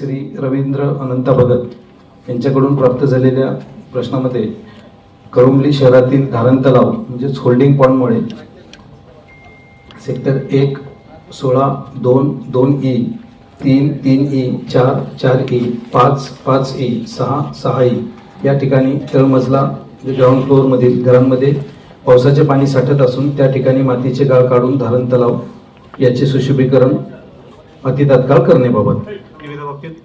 श्री रवींद्र अनंत भगत यांच्याकडून प्राप्त झालेल्या प्रश्नामध्ये कळुंबली शहरातील धारण तलाव म्हणजेच holding पॉईंटमुळे sector 1, 16, 2, 2E, 3, 3E, 4, 4E, 5, 5E, 6, 6E या ठिकाणी तळमजला ग्राउंड फ्लोअरमधील घरांमध्ये पावसाचे पाणी साठत असून त्या ठिकाणी मातीचे गाळ काढून धारण तलाव याचे सुशोभीकरण अति तात्काळ करण्याबाबत निविदा बाबतीत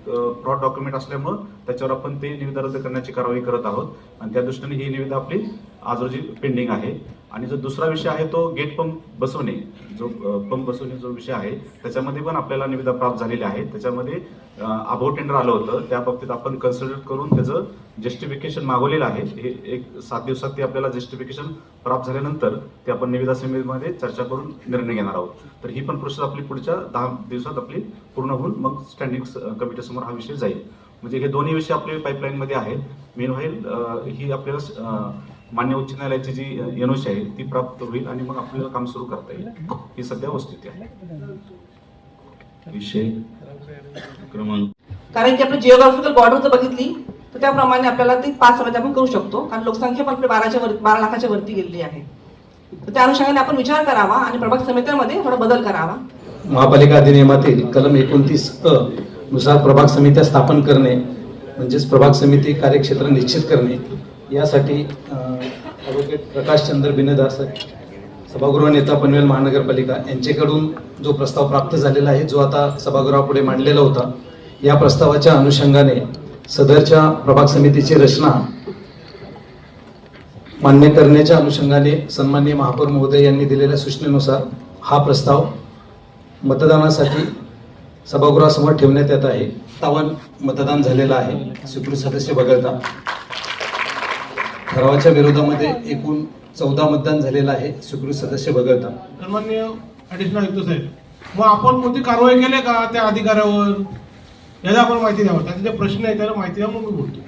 फ्रॉड डॉक्युमेंट असल्यामुळे त्याच्यावर आपण ते निविदा रद्द करण्याची कारवाई करत आहोत आणि त्या दृष्टीने ही निविदा आपली आज रोजी पेंडिंग आहे. आणि जो दुसरा विषय आहे तो गेट पंप बसवणे, जो पंप बसवणे जो विषय आहे त्याच्यामध्ये पण आपल्याला निविदा प्राप्त झालेली आहे. त्याच्यामध्ये अभाव टेंडर आलं होतं, त्या बाबतीत आपण कन्सल्ट करून त्याचं जस्टिफिकेशन मागवलेलं आहे. हे एक 7 दिवसात ते आपल्याला जस्टिफिकेशन प्राप्त झाल्यानंतर ते आपण निविदा समितीमध्ये चर्चा करून निर्णय घेणार आहोत. तर ही पण प्रोसेस आपली पुढच्या 10 दिवसात आपली पूर्ण होऊन मग स्टँडिंग कमिटीसमोर हा विषय जाईल. म्हणजे हे दोन्ही विषय आपले पाईपलाईनमध्ये आहेत. मेनवाईल ही आपल्याला मान्य उच्च न्यायालयाची जी एनओसी आहे ती प्राप्त होईल आणि मग आपल्याला काम सुरू करता येईल. ही सध्या वस्तुस्थिती आहे. विषय क्रमांक, कारण की आपण जिओग्राफिकल बॉर्डर जर बघितली तर त्याप्रमाणे आपल्याला ती 5 मध्ये आपण करू शकतो, कारण लोकसंख्या पण आपली 12 लाखाच्या वरती गेलेली आहे. तर त्या अनुषंगाने आपण विचार करावा आणि प्रभाग समित्यांमध्ये थोडा बदल करावा. महापालिका अधिनियमातील कलम 29 नुसार प्रभाग समित्या स्थापन करणे म्हणजेच प्रभाग समिती कार्यक्षेत्र निश्चित करणे यासाठी ॲडव्होकेट प्रकाशचंद्र बिनदास सभागृह नेता पनवेल महानगरपालिका यांच्याकडून जो प्रस्ताव प्राप्त झालेला आहे, जो आता सभागृहापुढे मांडलेला होता, या प्रस्तावाच्या अनुषंगाने सदरच्या प्रभाग समितीची रचना मान्य करण्याच्या अनुषंगाने सन्माननीय महापौर महोदय यांनी दिलेल्या सूचनेनुसार हा प्रस्ताव मतदानासाठी सभागृहासमोर ठेवण्यात येत आहे. 57 मतदान झालेलं आहे स्वीकृत सदस्य वगळता. ठरावाच्या विरोधामध्ये एकूण 14 मतदान झालेलं आहे स्वीकृत सदस्य वगळता. सन्माननीय ॲडिशनल आयुक्त साहेब, मग आपण कोणती कारवाई केली का त्या अधिकाऱ्यावर, याला आपण माहिती द्यावं. त्याचे जे प्रश्न आहे त्याला माहिती द्या, मग मी बोलतो.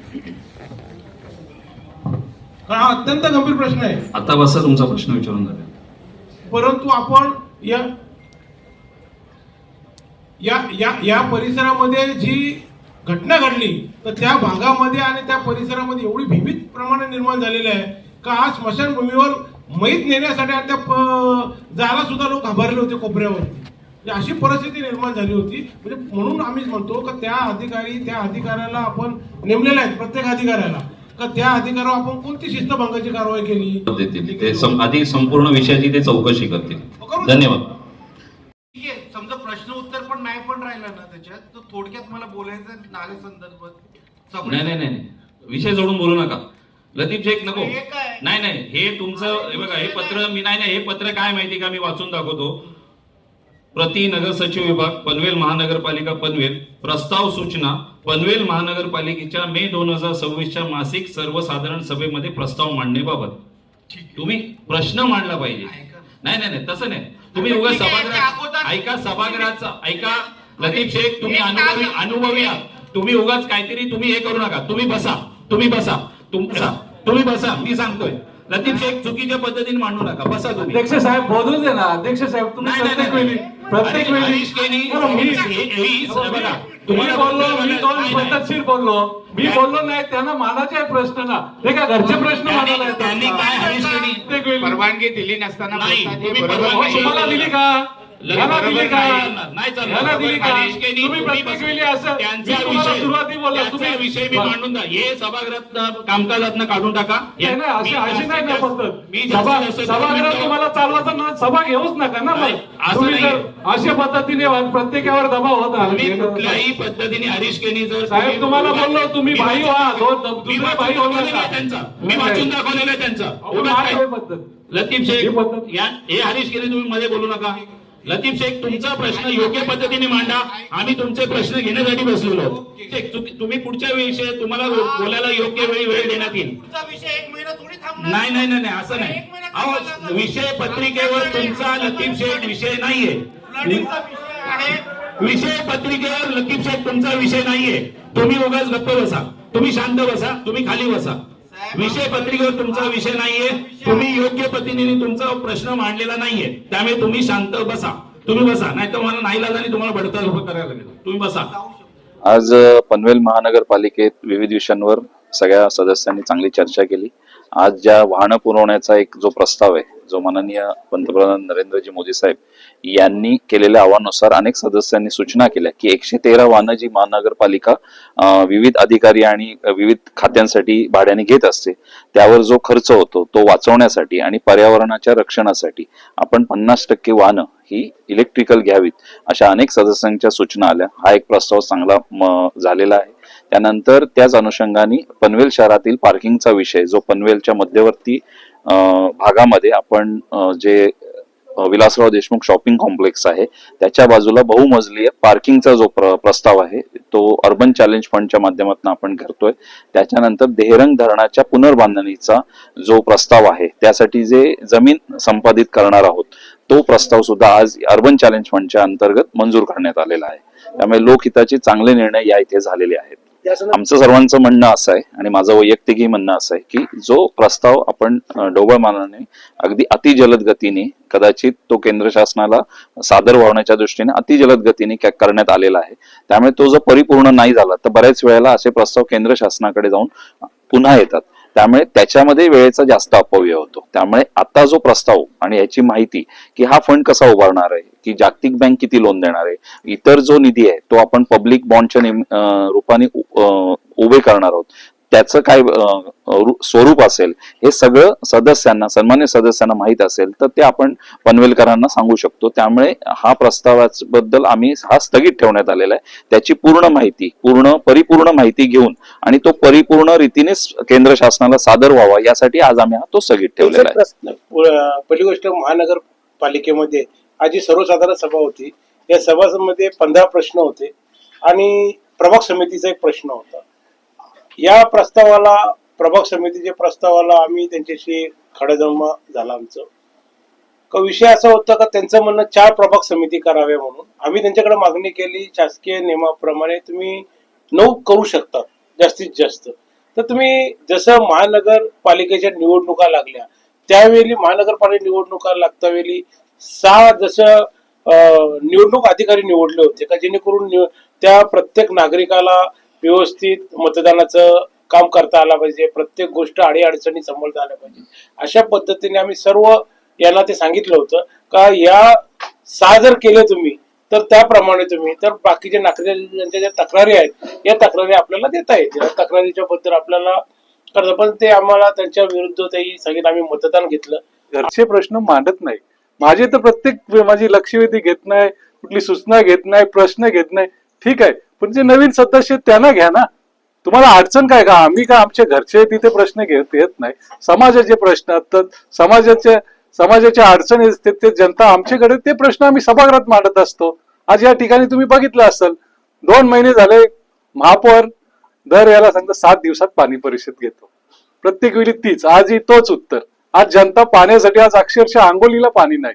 कारण हा अत्यंत गंभीर प्रश्न आहे. आता बसा, तुमचा प्रश्न विचारून झाला. परंतु आपण या परिसरामध्ये जी घटना घडली तर त्या भागामध्ये आणि त्या परिसरामध्ये एवढी भीतीत प्रमाणे निर्माण झालेले आहे का आज स्मशानभूमीवर मैत नेण्यासाठी आणि त्या जायला सुद्धा लोक घाबरले होते कोपऱ्यावरती. अशी परिस्थिती निर्माण झाली होती. म्हणजे म्हणून आम्ही म्हणतो का त्या अधिकाऱ्याला आपण नेमलेले आहेत, प्रत्येक अधिकाऱ्याला, का त्या अधिकाऱ्यावर आपण कोणती शिस्तभंगाची कारवाई केली आधी संपूर्ण विषयाची ते चौकशी करतील. धन्यवाद. समजा प्रश्न उत्तर पण नाही पण राहिला ना त्याच्यात, तर थोडक्यात मला बोलायचं नाले संदर्भात. नाही, विषय जोडून बोलू नका. लतीफ शेख नको. नाही, हे तुमचं, हे बघा, हे पत्र मी नाही, हे पत्र काय माहिती का, मी वाचून दाखवतो. प्रति नगर सचिव विभाग पनवेल महानगरपालिका पनवेल, प्रस्ताव सूचना पनवेल महानगरपालिकेच्या मे 2026च्या मासिक सर्वसाधारण सभेमध्ये प्रस्ताव मांडण्याबाबत. तुम्ही प्रश्न मांडला पाहिजे. नाही, तसं नाही. तुम्ही उगाच सभागृहाचा ऐका. लतीफ शेख, तुम्ही अनुभवी आहात. तुम्ही उगाच काहीतरी तुम्ही हे करू नका. तुम्ही बसा. मी सांगतोय. लतीफ शेख, चुकीच्या पद्धतीने मांडू नका. बसा तुम्ही. अध्यक्ष साहेब बोलू दे ना. अध्यक्ष साहेब, तुम्ही प्रत्येक वेळी बघा, तुम्ही बोललो, मी पद्धतशीर बोललो, मी बोललो नाही. त्यांना मानाचे प्रश्न ना, ते काय घरचे प्रश्न मानायला त्यांनी काय हरीश केली परवानगी दिली नसताना तुम्हाला दिली का? नाही तुम्ही प्रत्येक वेळी असं सुरुवाती बोलला. तुम्ही विषय मी मांडून द्या. हे सभागृहात कामकाजात काढून टाका. अशी नाही ना पद्धत. सभागृहात तुम्हाला चालवायचं ना, सभा घेऊच नका ना. अशा पद्धतीने प्रत्येकावर दबाव होता. कुठल्याही पद्धतीने हरीश केनी जर साहेब तुम्हाला बोललो, तुम्ही भाई व्हा, भाई होणार त्यांचा मी वाचून दाखवलेलं त्यांचा. लतीफ शेख, हे हरीश केनी तुम्ही मध्ये बोलू नका. लतीफ शेख, तुमचा प्रश्न योग्य पद्धतीने मांडा. आम्ही तुमचे प्रश्न घेण्यासाठी बसलेलो आहोत. तुम्ही पुढच्या विषय तुम्हाला बोलायला योग्य वेळ देण्यात येईल. नाही, असं नाही. विषय पत्रिकेवर तुमचा लतीफ शेख विषय नाहीये. विषय पत्रिकेवर लतीफ शेख तुमचा विषय नाहीये. तुम्ही उगाच गप्प बसा. तुम्ही शांत बसा. तुम्ही खाली बसा. विषय पत्रिकेवर तुमचा विषय नाहीये. तुम्ही योग्य पद्धतीने तुमचा प्रश्न मांडलेला नाहीये. त्यामुळे तुम्ही शांत बसा. तुम्ही बसा, नाही तर मला नाईलाजाने तुम्हाला बडतर्फ करायला लागेल. तुम्ही बसा. आज पनवेल महानगरपालिकेत विविध विषयांवर सगळ्या सदस्यांनी चांगली चर्चा केली. आज ज्या वाहनं पुरवण्याचा एक जो प्रस्ताव आहे, जो माननीय पंतप्रधान नरेंद्रजी मोदी साहेब यांनी केलेल्या आव्हानानुसार अनेक सदस्यांनी सूचना केल्या की 113 वाहनं जी महानगरपालिका विविध अधिकारी आणि विविध खात्यांसाठी भाड्याने घेत असते, त्यावर जो खर्च होतो तो वाचवण्यासाठी आणि पर्यावरणाच्या रक्षणासाठी आपण 50% वाहनं ही इलेक्ट्रिकल घ्यावीत, अशा अनेक सदस्यांच्या सूचना आल्या. हा एक प्रस्ताव चांगला झालेला आहे. त्यानंतर त्याच अनुषंगाने पनवेल शहरातील पार्किंगचा विषय, जो पनवेलच्या मध्यवर्ती भागामध्ये आपण जे विलासराव देशमुख शॉपिंग कॉम्प्लेक्स आहे त्याच्या बाजूला बहुमजलीय पार्किंगचा जो प्रस्ताव आहे तो अर्बन चॅलेंज फंडच्या माध्यमातून आपण करतोय. त्याच्यानंतर देहरंग धरणाच्या पुनर्बांधणीचा जो प्रस्ताव आहे त्यासाठी जे जमीन संपादित करणार आहोत तो प्रस्ताव सुद्धा आज अर्बन चॅलेंज फंडच्या अंतर्गत मंजूर करण्यात आलेला आहे. त्यामुळे लोकहिताचे चांगले निर्णय या इथे झालेले आहेत. आमचं सर्वांचं म्हणणं असं आहे आणि माझं वैयक्तिकही म्हणणं असं आहे की जो प्रस्ताव आपण ढोबळ मानाने अगदी अतिजलद गतीने, कदाचित तो केंद्र शासनाला सादर व्हावण्याच्या दृष्टीने अतिजलद गतीने करण्यात आलेला आहे. त्यामुळे तो जर परिपूर्ण नाही झाला तर बऱ्याच वेळेला असे प्रस्ताव केंद्र शासनाकडे जाऊन पुन्हा येतात. त्यामुळे त्याच्यामध्ये वेळेचा जास्त अपव्यय होतो. त्यामुळे आता जो प्रस्ताव आणि याची माहिती की हा फंड कसा उभारणार आहे, की जागतिक बँक किती लोन देणार आहे, इतर जो निधी आहे तो आपण पब्लिक बॉन्डच्या रूपाने उभे करणार आहोत, त्याचं काय स्वरूप असेल हे सगळं सदस्यांना, सन्मान्य सदस्यांना माहित असेल तर ते आपण पनवेलकरांना सांगू शकतो. त्यामुळे हा प्रस्तावाबद्दल आम्ही हा स्थगित ठेवण्यात आलेला आहे. त्याची पूर्ण माहिती, परिपूर्ण माहिती घेऊन आणि तो परिपूर्ण रीतीने केंद्र शासनाला सादर व्हावा यासाठी आज आम्ही तो स्थगित ठेवलेला आहे. पहिली गोष्ट, महानगरपालिकेमध्ये आज जी सर्वसाधारण सभा होती, या सभामध्ये 15 प्रश्न होते आणि प्रभाग समितीचा एक प्रश्न होता. या प्रस्तावाला, प्रभाग समितीच्या प्रस्तावाला आम्ही त्यांच्याशी खडाजमा झाला. आमचं विषय असा होता का त्यांचं म्हणणं 4 प्रभाग समिती कराव्या म्हणून. आम्ही त्यांच्याकडे मागणी केली, शासकीय नियमाप्रमाणे तुम्ही 9 करू शकता जास्तीत जास्त. तर तुम्ही जसं महानगरपालिकेच्या निवडणुका लागल्या त्यावेळी, महानगरपालिका निवडणुका लागता वेळी 6 जसं निवडणूक अधिकारी निवडले होते का, जेणेकरून त्या प्रत्येक नागरिकाला व्यवस्थित मतदानाचं काम करता आलं पाहिजे, प्रत्येक गोष्ट अडीअडचणी सांभाळता आल्या पाहिजे. अशा पद्धतीने आम्ही सर्व यांना ते सांगितलं होतं का या 6 जर केले तुम्ही तर त्याप्रमाणे तुम्ही, तर बाकीच्या नागरिकांच्या ज्या तक्रारी आहेत या तक्रारी आपल्याला देता येतील. तक्रारीच्या बद्दल आपल्याला करतं, पण ते आम्हाला त्यांच्या विरुद्ध तेही सांगितलं. आम्ही मतदान घेतलं. घरचे प्रश्न मांडत नाही. माझे तर प्रत्येक माझी लक्षवेधी घेत नाही, कुठली सूचना घेत नाही, प्रश्न घेत नाही. ठीक आहे, पण जे नवीन सदस्य त्यांना घ्या ना. तुम्हाला अडचण काय का? आम्ही का आमच्या घरचे तिथे प्रश्न येत नाही. समाजाचे प्रश्न असतात, समाजाच्या अडचणी असतात, ते जनता आमच्याकडे ते प्रश्न आम्ही सभागृहात मांडत असतो. आज या ठिकाणी तुम्ही बघितलं असेल, 2 महिने झाले महापौर दर याला सांगतो 7 दिवसात पाणी परिषद घेतो. प्रत्येक वेळी तीच, आजही तोच उत्तर. आज जनता पाण्यासाठी, आज अक्षरशः आंघोळीला पाणी नाही.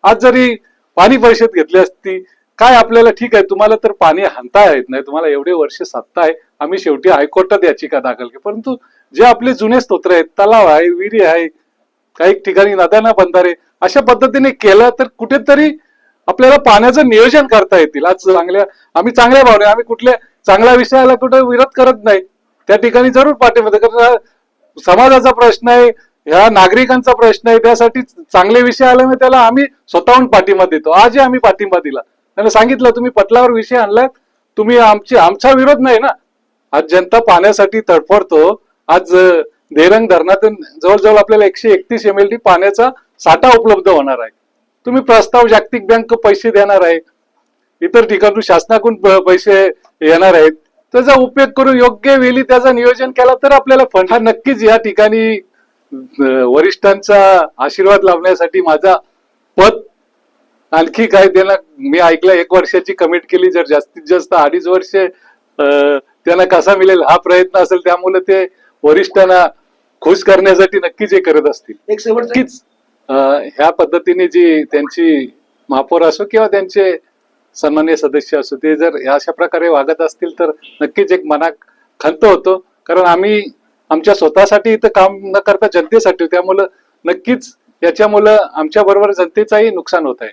आज जरी पाणी परिषद घेतली असती काय आपल्याला, ठीक आहे तुम्हाला तर पाणी हाणता येत नाही, तुम्हाला एवढे वर्ष सत्ता आहे, आम्ही शेवटी हायकोर्टात याचिका दाखल केली. परंतु जे आपले जुने स्तोत्र आहेत, तलाव आहे, विहिरी आहे, काही ठिकाणी नद्यांना बंधारे, अशा पद्धतीने केलं तर कुठेतरी आपल्याला पाण्याचं नियोजन करता येतील. आज आम्ही चांगल्या भावने, आम्ही कुठल्या चांगल्या विषयाला कुठे विरोध करत नाही, त्या ठिकाणी जरूर पाठिंबा, कारण समाजाचा प्रश्न आहे, ह्या नागरिकांचा प्रश्न आहे, त्यासाठी चांगले विषय आले मी त्याला आम्ही स्वतःहून पाठिंबा देतो. आजही आम्ही पाठिंबा दिला. त्यांना सांगितलं तुम्ही पटलावर विषय आणलात, तुम्ही आमचा विरोध नाही ना. आज जनता पाण्यासाठी तडफडतो. आज देहरंग धरणातून जवळजवळ आपल्याला 131 MLD पाण्याचा साठा उपलब्ध होणार आहे. तुम्ही प्रस्ताव, जागतिक बँक पैसे देणार आहे, इतर ठिकाणून शासनाकडून पैसे येणार आहेत, त्याचा उपयोग करून योग्य वेळी त्याचं नियोजन केला तर आपल्याला फंड हा नक्कीच या ठिकाणी वरिष्ठांचा आशीर्वाद लाभण्यासाठी माझा पद. आणखी काय त्यांना मी ऐकलं 1 वर्षाची कमिट केली, जर जास्तीत जास्त 2.5 वर्ष त्यांना कसा मिळेल हा प्रयत्न असेल. त्यामुळे ते वरिष्ठांना खुश करण्यासाठी नक्कीच हे करत असतील. नक्कीच ह्या पद्धतीने जी त्यांची महापौर असो किंवा त्यांचे सन्मान्य सदस्य असो, ते जर अशा प्रकारे वागत असतील तर नक्कीच एक मनात खंत होतो. कारण आम्ही आमच्या स्वतःसाठी इथं काम न करता जनतेसाठी, त्यामुळं नक्कीच याच्यामुळं आमच्या बरोबर जनतेचाही नुकसान होत आहे.